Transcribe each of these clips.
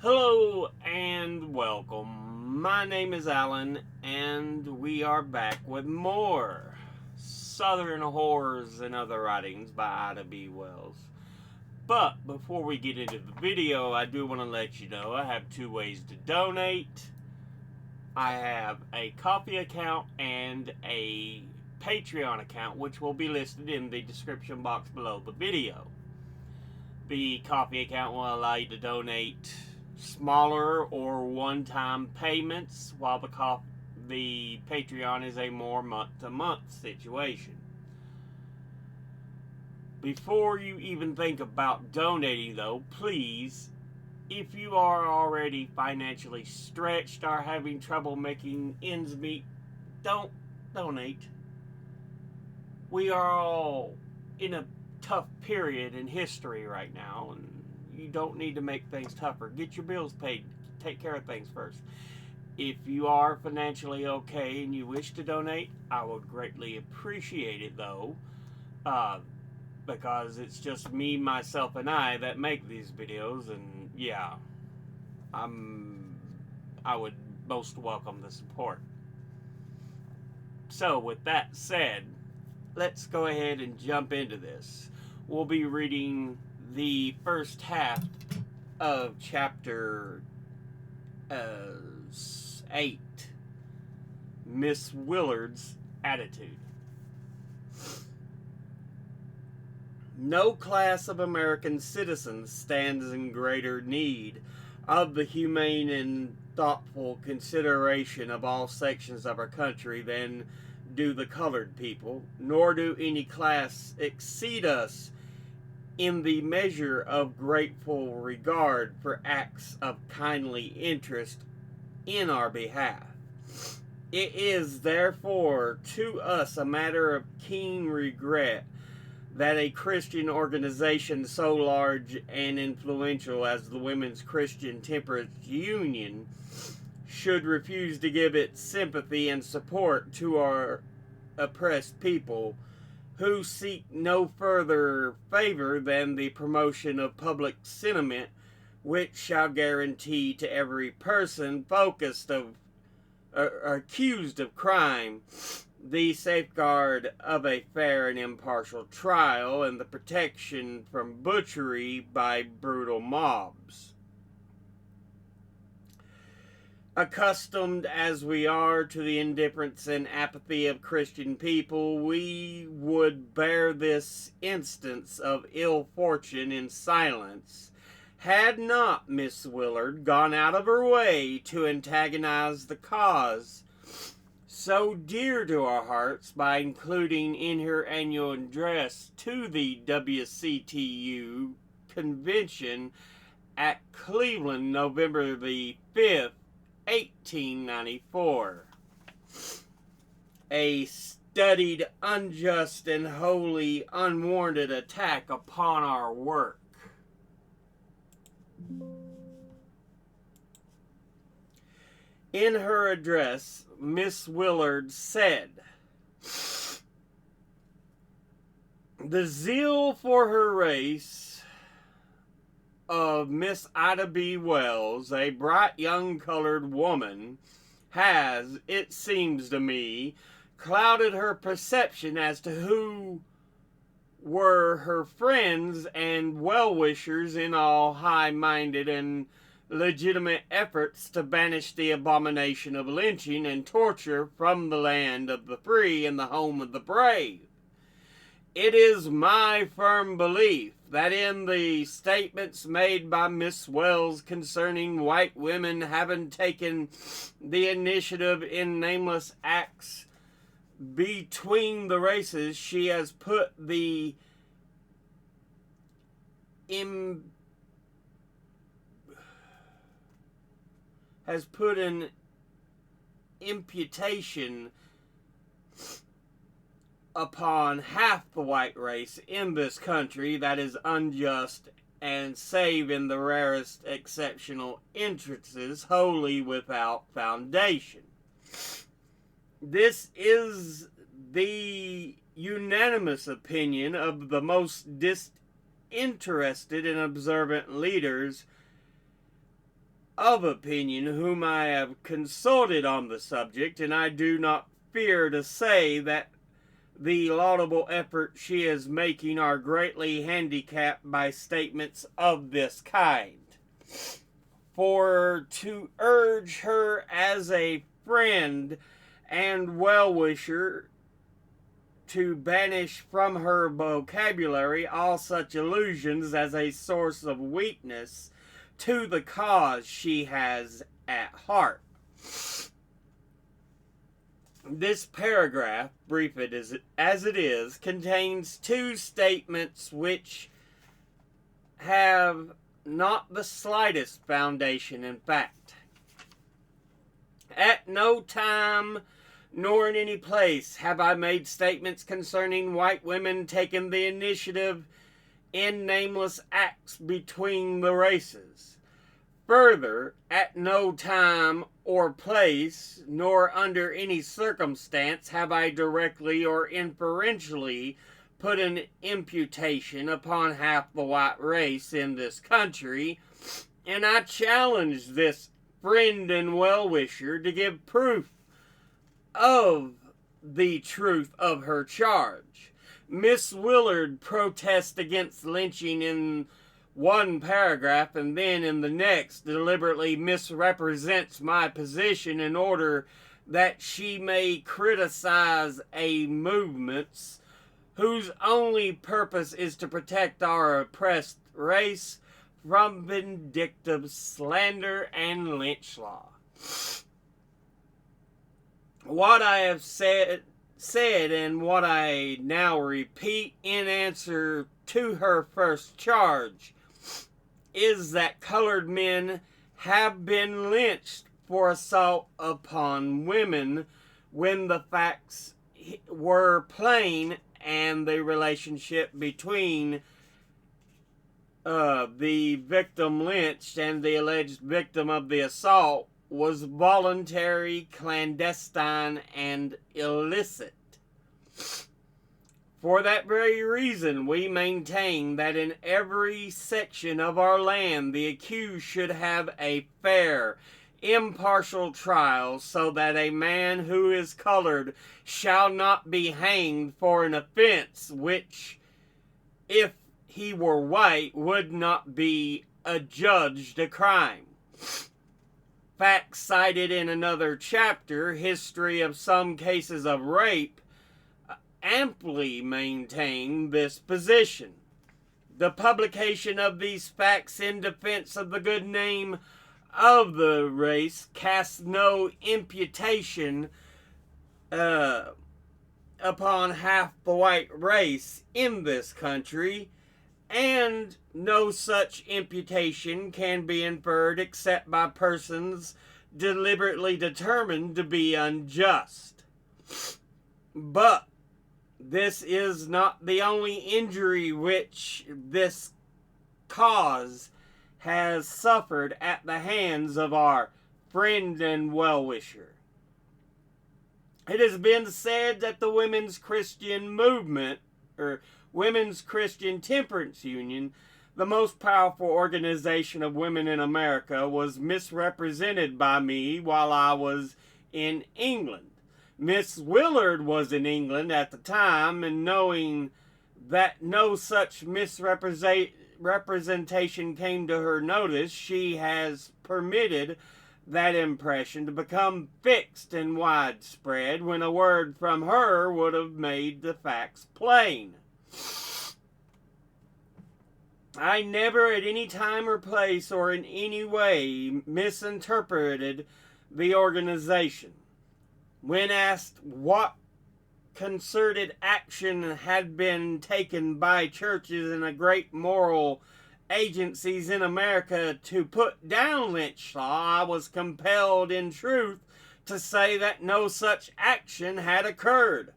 Hello and welcome. My name is Alan, and we are back with more Southern Horrors and Other Writings by Ida B. Wells. But before we get into the video, I do want to let you know I have two ways to donate. I have a Ko-fi account and a Patreon account, which will be listed in the description box below the video. The Ko-fi account will allow you to donate smaller or one-time payments, while the Patreon is a more month-to-month situation. Before you even think about donating, though, please, if you are already financially stretched or having trouble making ends meet, don't donate. We are all in a tough period in history right now, and you don't need to make things tougher. Get your bills paid. Take care of things first. If you are financially okay and you wish to donate, I would greatly appreciate it, though, because it's just me, myself, and I that make these videos, and yeah, I would most welcome the support. So, with that said, let's go ahead and jump into this. We'll be reading the first half of chapter 8, Miss Willard's Attitude. No class of American citizens stands in greater need of the humane and thoughtful consideration of all sections of our country than do the colored people, nor do any class exceed us in the measure of grateful regard for acts of kindly interest in our behalf. It is therefore to us a matter of keen regret that a Christian organization so large and influential as the Women's Christian Temperance Union should refuse to give its sympathy and support to our oppressed people, who seek no further favor than the promotion of public sentiment, which shall guarantee to every person accused of crime the safeguard of a fair and impartial trial and the protection from butchery by brutal mobs. Accustomed as we are to the indifference and apathy of Christian people, we would bear this instance of ill fortune in silence, had not Miss Willard gone out of her way to antagonize the cause so dear to our hearts by including in her annual address to the WCTU convention at Cleveland, November the 5th, 1894. A studied, unjust, and wholly unwarranted attack upon our work. In her address, Miss Willard said, "The zeal for her race of Miss Ida B. Wells, a bright young colored woman, has, it seems to me, clouded her perception as to who were her friends and well-wishers in all high-minded and legitimate efforts to banish the abomination of lynching and torture from the land of the free and the home of the brave. It is my firm belief that in the statements made by Miss Wells concerning white women having taken the initiative in nameless acts between the races, she has put the an imputation upon half the white race in this country that is unjust, and save in the rarest exceptional instances wholly without foundation. This is the unanimous opinion of the most disinterested and observant leaders of opinion whom I have consulted on the subject, and I do not fear to say that the laudable efforts she is making are greatly handicapped by statements of this kind. For to urge her as a friend and well-wisher to banish from her vocabulary all such allusions as a source of weakness to the cause she has at heart. This paragraph, brief as it is, contains two statements which have not the slightest foundation in fact. At no time nor in any place have I made statements concerning white women taking the initiative in nameless acts between the races. Further, at no time or place, nor under any circumstance, have I directly or inferentially put an imputation upon half the white race in this country, and I challenge this friend and well-wisher to give proof of the truth of her charge. Miss Willard protests against lynching in one paragraph, and then in the next deliberately misrepresents my position in order that she may criticize a movement whose only purpose is to protect our oppressed race from vindictive slander and lynch law. What I have said and what I now repeat in answer to her first charge is that colored men have been lynched for assault upon women when the facts were plain and the relationship between the victim lynched and the alleged victim of the assault was voluntary, clandestine, and illicit. For that very reason, we maintain that in every section of our land, the accused should have a fair, impartial trial, so that a man who is colored shall not be hanged for an offense which, if he were white, would not be adjudged a crime. Facts cited in another chapter, History of Some Cases of Rape, amply maintain this position. The publication of these facts in defense of the good name of the race casts no imputation upon half the white race in this country, and no such imputation can be inferred except by persons deliberately determined to be unjust. But this is not the only injury which this cause has suffered at the hands of our friend and well-wisher. It has been said that the Women's Christian Movement, or Women's Christian Temperance Union, the most powerful organization of women in America, was misrepresented by me while I was in England. Miss Willard was in England at the time, and knowing that no such misrepresentation came to her notice, she has permitted that impression to become fixed and widespread when a word from her would have made the facts plain. I never at any time or place or in any way misinterpreted the organization. When asked what concerted action had been taken by churches and great moral agencies in America to put down lynch law, I was compelled in truth to say that no such action had occurred.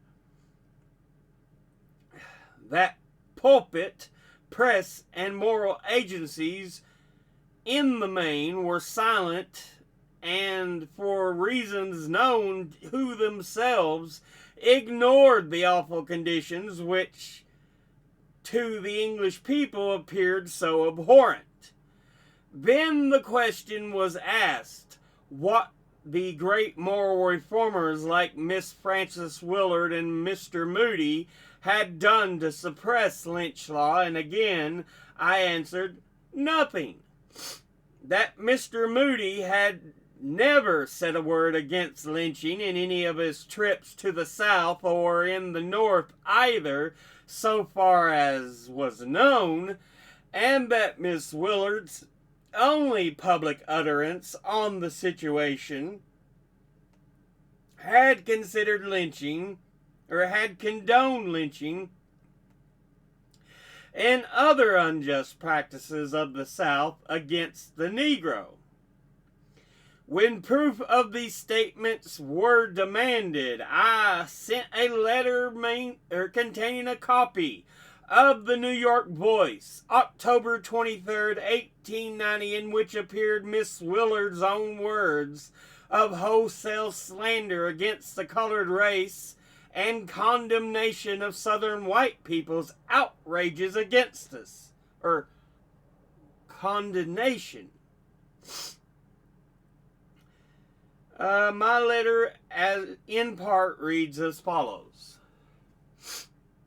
That pulpit, press, and moral agencies in the main were silent, and for reasons known who themselves ignored the awful conditions which to the English people appeared so abhorrent. Then the question was asked what the great moral reformers like Miss Frances Willard and Mr. Moody had done to suppress lynch law, and again I answered nothing. That Mr. Moody had never said a word against lynching in any of his trips to the South or in the North either, so far as was known, and that Miss Willard's only public utterance on the situation had considered lynching, or had condoned lynching, and other unjust practices of the South against the Negro. When proof of these statements were demanded, I sent a letter containing a copy of the New York Voice, October 23rd, 1890, in which appeared Miss Willard's own words of wholesale slander against the colored race and condemnation of Southern white people's outrages against us, or condemnation. My letter, in part, reads as follows.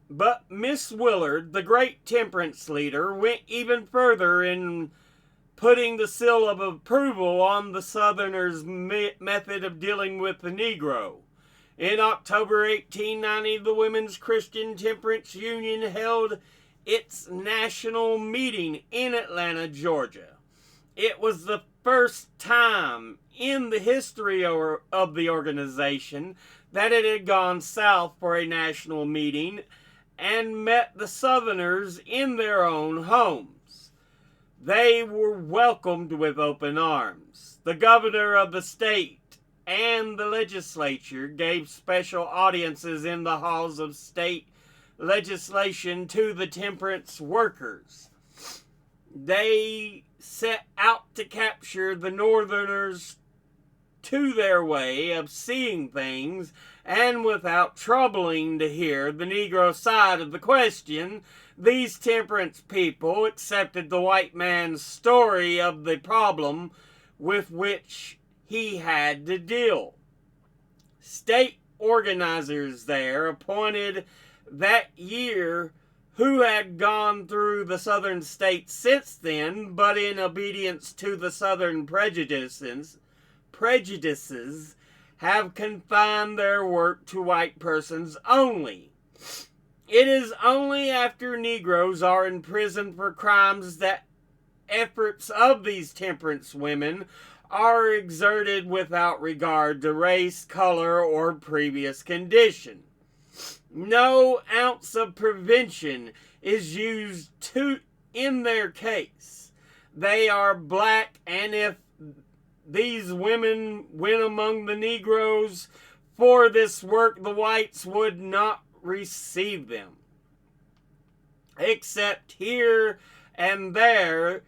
But Miss Willard, the great temperance leader, went even further in putting the seal of approval on the Southerners' method of dealing with the Negro. In October 1890, the Women's Christian Temperance Union held its national meeting in Atlanta, Georgia. It was the first time in the history of the organization that it had gone south for a national meeting and met the Southerners in their own homes. They were welcomed with open arms. The governor of the state and the legislature gave special audiences in the halls of state legislation to the temperance workers. They set out to capture the Northerners to their way of seeing things, and without troubling to hear the Negro side of the question, these temperance people accepted the white man's story of the problem with which he had to deal. State organizers there appointed that year who had gone through the southern states since then, but in obedience to the southern prejudices, have confined their work to white persons only. It is only after Negroes are in prison for crimes that efforts of these temperance women are exerted without regard to race, color, or previous condition. No ounce of prevention is used in their case. They are black, and if these women went among the Negroes for this work, the whites would not receive them. Except here and there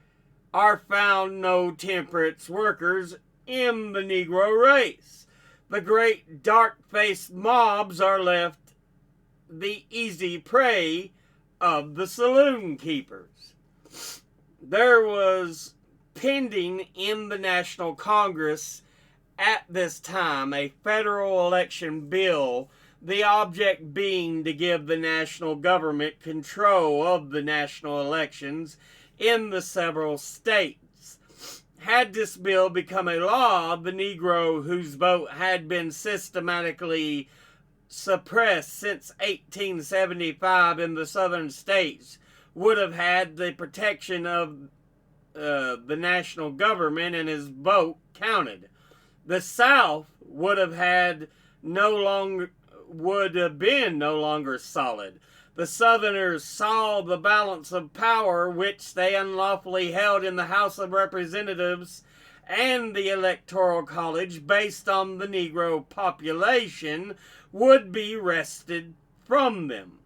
are found no temperance workers in the Negro race. The great dark-faced mobs are left the easy prey of the saloon keepers. There was pending in the National Congress at this time a federal election bill, the object being to give the national government control of the national elections in the several states. Had this bill become a law, the Negro whose vote had been systematically suppressed since 1875 in the southern states would have had the protection of the national government and his vote counted. The South would have been no longer solid. The Southerners saw the balance of power which they unlawfully held in the House of Representatives and the Electoral College based on the Negro population would be wrested from them.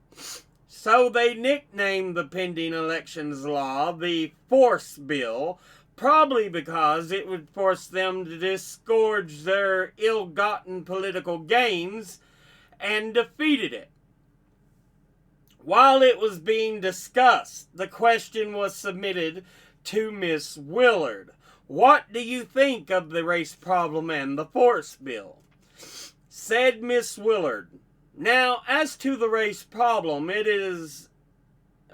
So they nicknamed the pending elections law the Force Bill, probably because it would force them to disgorge their ill-gotten political gains, and defeated it. While it was being discussed, the question was submitted to Miss Willard. What do you think of the race problem and the force bill? Said Miss Willard, now, as to the race problem, it is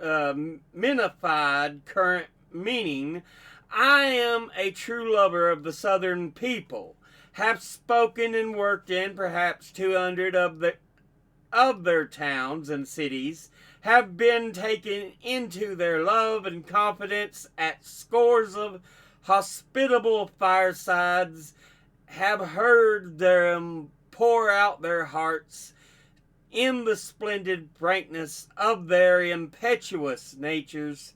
minified current meaning. I am a true lover of the Southern people, have spoken and worked in perhaps 200 of their towns and cities, have been taken into their love and confidence at scores of hospitable firesides, have heard them pour out their hearts in the splendid frankness of their impetuous natures.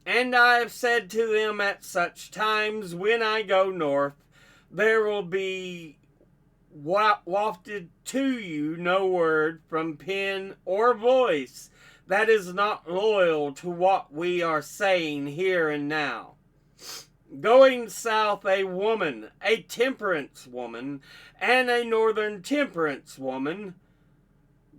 And I have said to them at such times, when I go north, there will be wafted to you no word from pen or voice that is not loyal to what we are saying here and now. Going south, a woman, a temperance woman, and a northern temperance woman,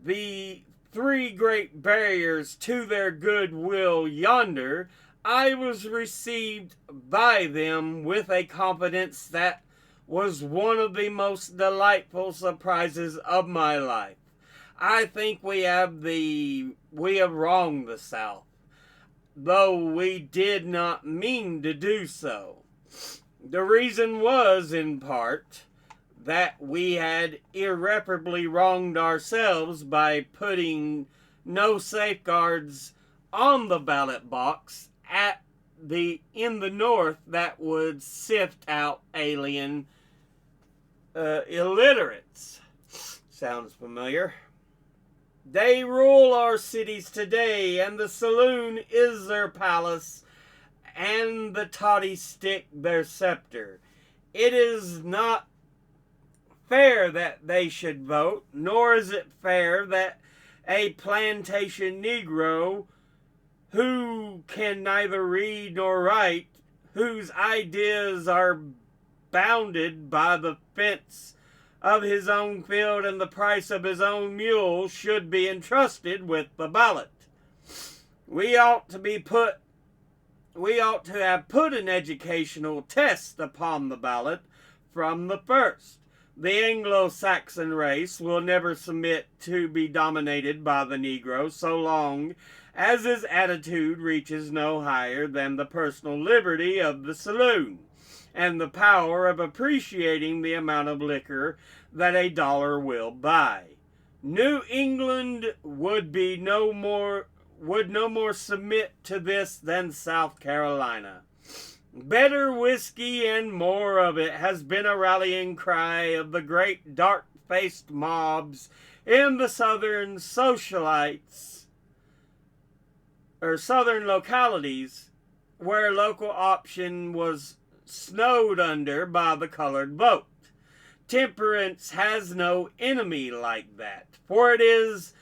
the three great barriers to their goodwill yonder, I was received by them with a confidence that was one of the most delightful surprises of my life. I think we have wronged the South, though we did not mean to do so. The reason was, in part, that we had irreparably wronged ourselves by putting no safeguards on the ballot box in the North that would sift out alien illiterates. Sounds familiar. They rule our cities today, and the saloon is their palace, and the toddy stick their scepter. It is not fair that they should vote, nor is it fair that a plantation Negro who can neither read nor write, whose ideas are bounded by the fence of his own field and the price of his own mule, should be entrusted with the ballot. We ought to have put an educational test upon the ballot from the first. The Anglo-Saxon race will never submit to be dominated by the Negro so long as his attitude reaches no higher than the personal liberty of the saloon and the power of appreciating the amount of liquor that a dollar will buy. New England would no more submit to this than South Carolina. Better whiskey and more of it has been a rallying cry of the great dark-faced mobs in the southern southern localities where local option was snowed under by the colored vote. Temperance has no enemy like that, for it is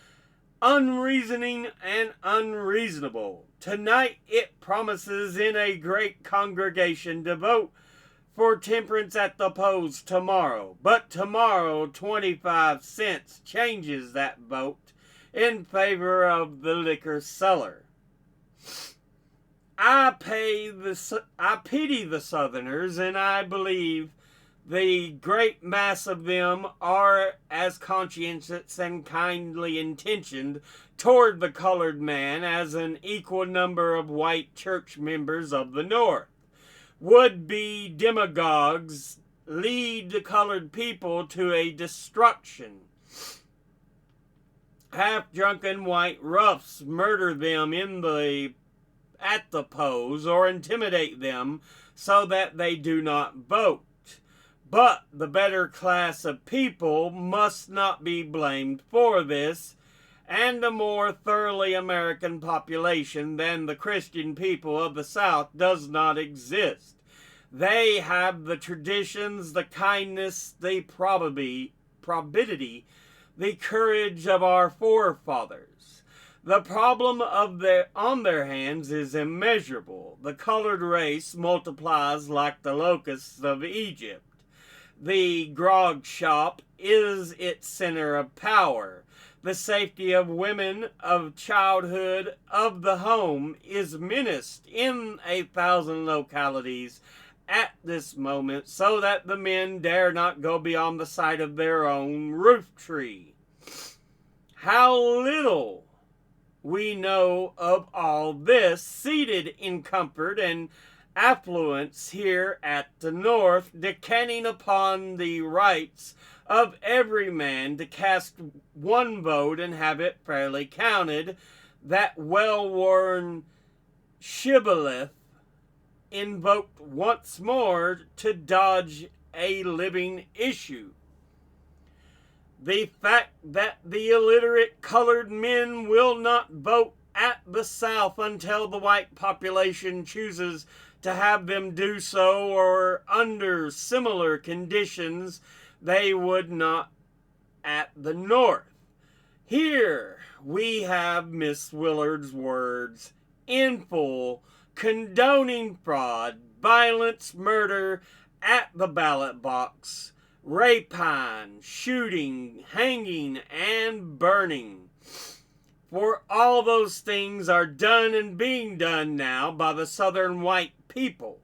unreasoning and unreasonable. Tonight it promises in a great congregation to vote for temperance at the polls tomorrow, but tomorrow 25 cents changes that vote in favor of the liquor seller. I pity the Southerners, and I believe the great mass of them are as conscientious and kindly intentioned toward the colored man as an equal number of white church members of the North. Would-be demagogues lead the colored people to a destruction. Half-drunken white roughs murder them at the polls or intimidate them so that they do not vote. But the better class of people must not be blamed for this, and a more thoroughly American population than the Christian people of the South does not exist. They have the traditions, the kindness, the probity, the courage of our forefathers. The problem on their hands is immeasurable. The colored race multiplies like the locusts of Egypt. The grog shop is its center of power. the safety of women, of childhood, of the home is menaced in 1,000 localities at this moment, so that the men dare not go beyond the sight of their own roof tree. How little we know of all this, seated in comfort and affluence here at the North, descanting upon the rights of every man to cast one vote and have it fairly counted, that well-worn shibboleth invoked once more to dodge a living issue. The fact that the illiterate colored men will not vote at the South until the white population chooses to have them do so, or under similar conditions they would not at the North. Here we have Miss Willard's words in full, condoning fraud, violence, murder at the ballot box, rapine, shooting, hanging, and burning. For all those things are done and being done now by the Southern white people.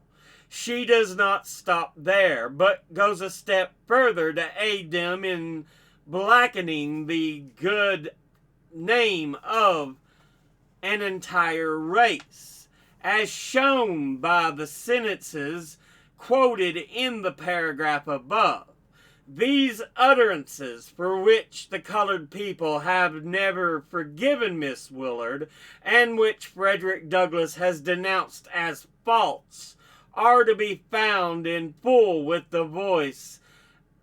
She does not stop there, but goes a step further to aid them in blackening the good name of an entire race, as shown by the sentences quoted in the paragraph above. These utterances, for which the colored people have never forgiven Miss Willard, and which Frederick Douglass has denounced as false, are to be found in full with the voice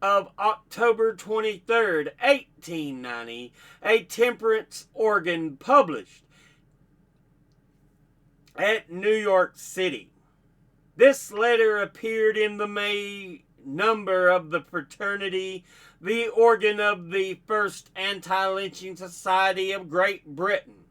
of October 23rd, 1890, a Temperance organ published at New York City. This letter appeared in the May number of the fraternity, the organ of the first anti-lynching society of Great Britain.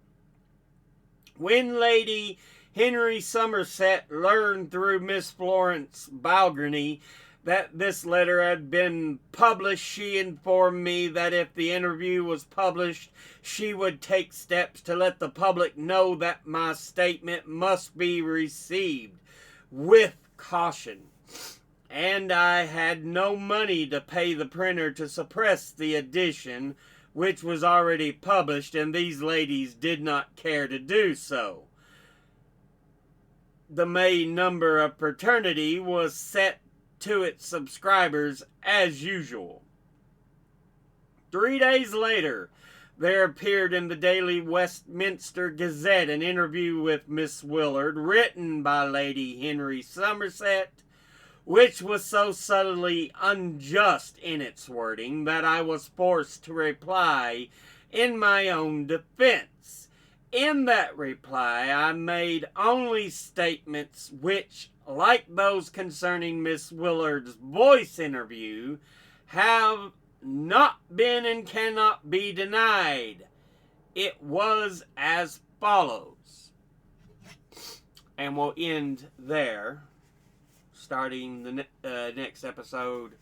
When Lady Henry Somerset learned through Miss Florence Balgurney that this letter had been published, she informed me that if the interview was published, she would take steps to let the public know that my statement must be received with caution. And I had no money to pay the printer to suppress the edition, which was already published, and these ladies did not care to do so. The May number of Fraternity was set to its subscribers as usual. 3 days later, there appeared in the Daily Westminster Gazette an interview with Miss Willard, written by Lady Henry Somerset, which was so subtly unjust in its wording that I was forced to reply in my own defense. In that reply, I made only statements which, like those concerning Miss Willard's voice interview, have not been and cannot be denied. It was as follows. And we'll end there, starting the next episode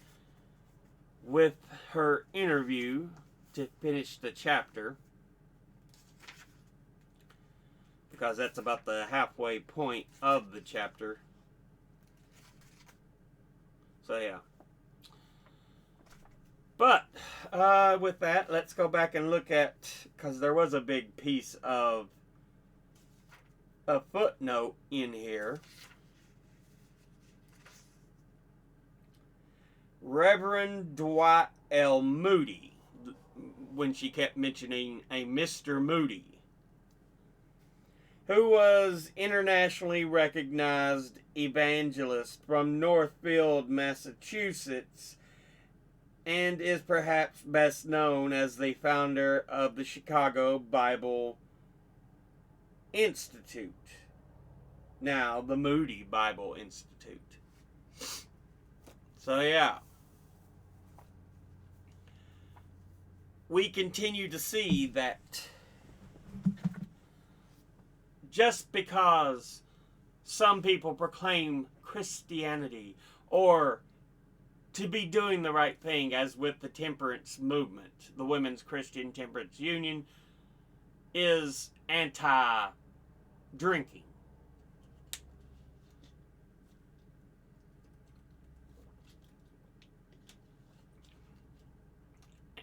with her interview to finish the chapter, because that's about the halfway point of the chapter. So yeah. But with that, let's go back and look at, because there was a big piece of a footnote in here. Reverend Dwight L. Moody, when she kept mentioning a Mr. Moody, who was internationally recognized evangelist from Northfield, Massachusetts, and is perhaps best known as the founder of the Chicago Bible Institute, now the Moody Bible Institute. So yeah, we continue to see that just because some people proclaim Christianity or to be doing the right thing, as with the temperance movement, the Women's Christian Temperance Union, is anti-drinking.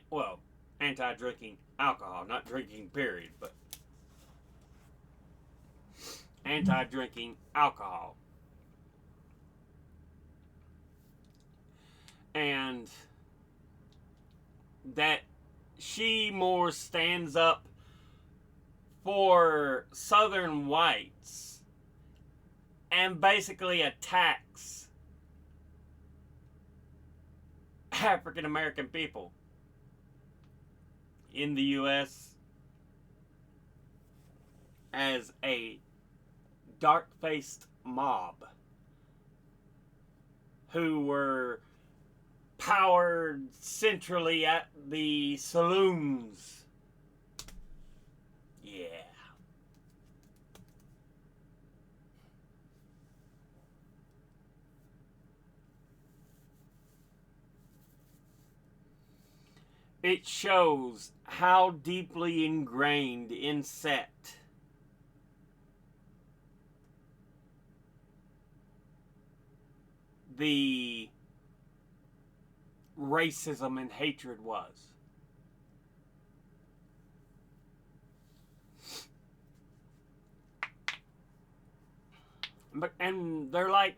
Well, anti-drinking alcohol, not drinking period, but anti-drinking alcohol. And that she more stands up for Southern whites and basically attacks African American people in the U.S. as a dark-faced mob who were powered centrally at the saloons. Yeah. It shows how deeply ingrained in set the racism and hatred was. And they're like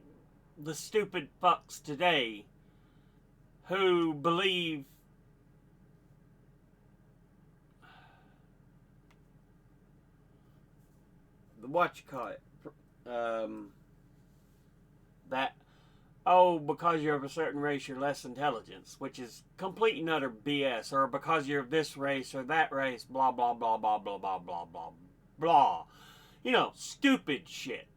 the stupid fucks today who believe that, oh, because you're of a certain race, you're less intelligent, which is complete and utter BS, or because you're of this race or that race, blah, blah, blah, blah, blah, blah, blah, blah, blah. You know, stupid shit.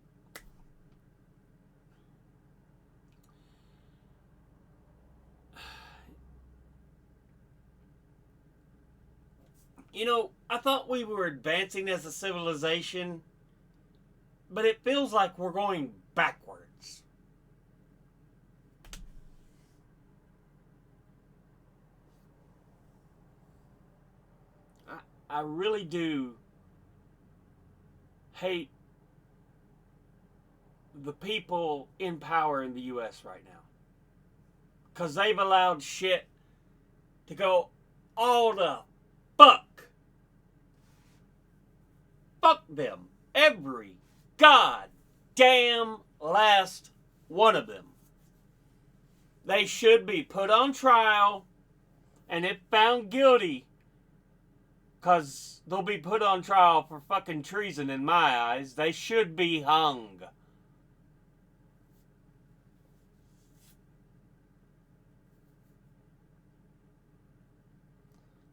You know, I thought we were advancing as a civilization, but it feels like we're going backwards. I really do hate the people in power in the U.S. right now. Because they've allowed shit to go all the fuck. Fuck them. Every goddamn last one of them. They should be put on trial, and if found guilty, because they'll be put on trial for fucking treason in my eyes, they should be hung.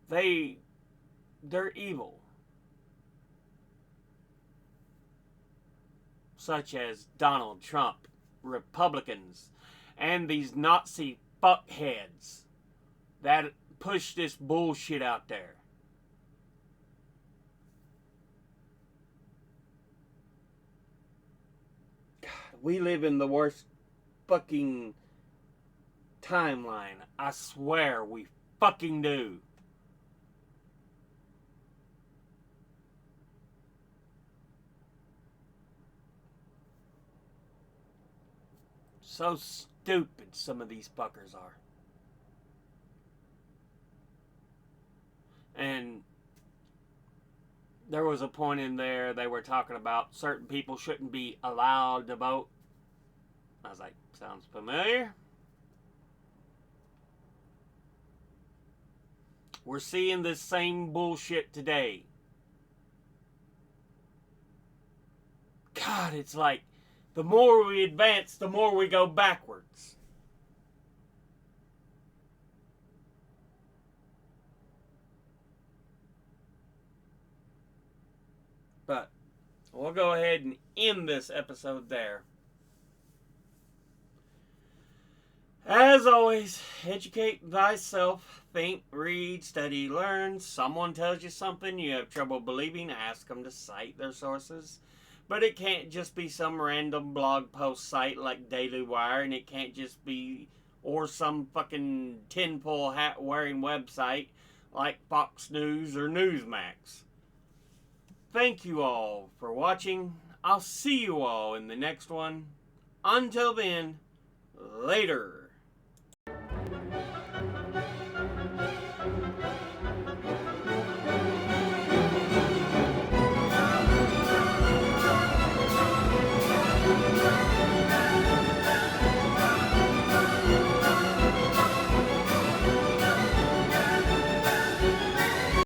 They're evil. Such as Donald Trump, Republicans, and these Nazi fuckheads that push this bullshit out there. God, we live in the worst fucking timeline. I swear we fucking do. So stupid some of these fuckers are. And there was a point in there they were talking about certain people shouldn't be allowed to vote. I was like, sounds familiar. We're seeing this same bullshit today. God, it's like the more we advance, the more we go backwards. But we'll go ahead and end this episode there. As always, educate thyself. Think, read, study, learn. Someone tells you something you have trouble believing, ask them to cite their sources. But it can't just be some random blog post site like Daily Wire, and it can't just be or some fucking tinfoil hat wearing website like Fox News or Newsmax. Thank you all for watching. I'll see you all in the next one. Until then, later.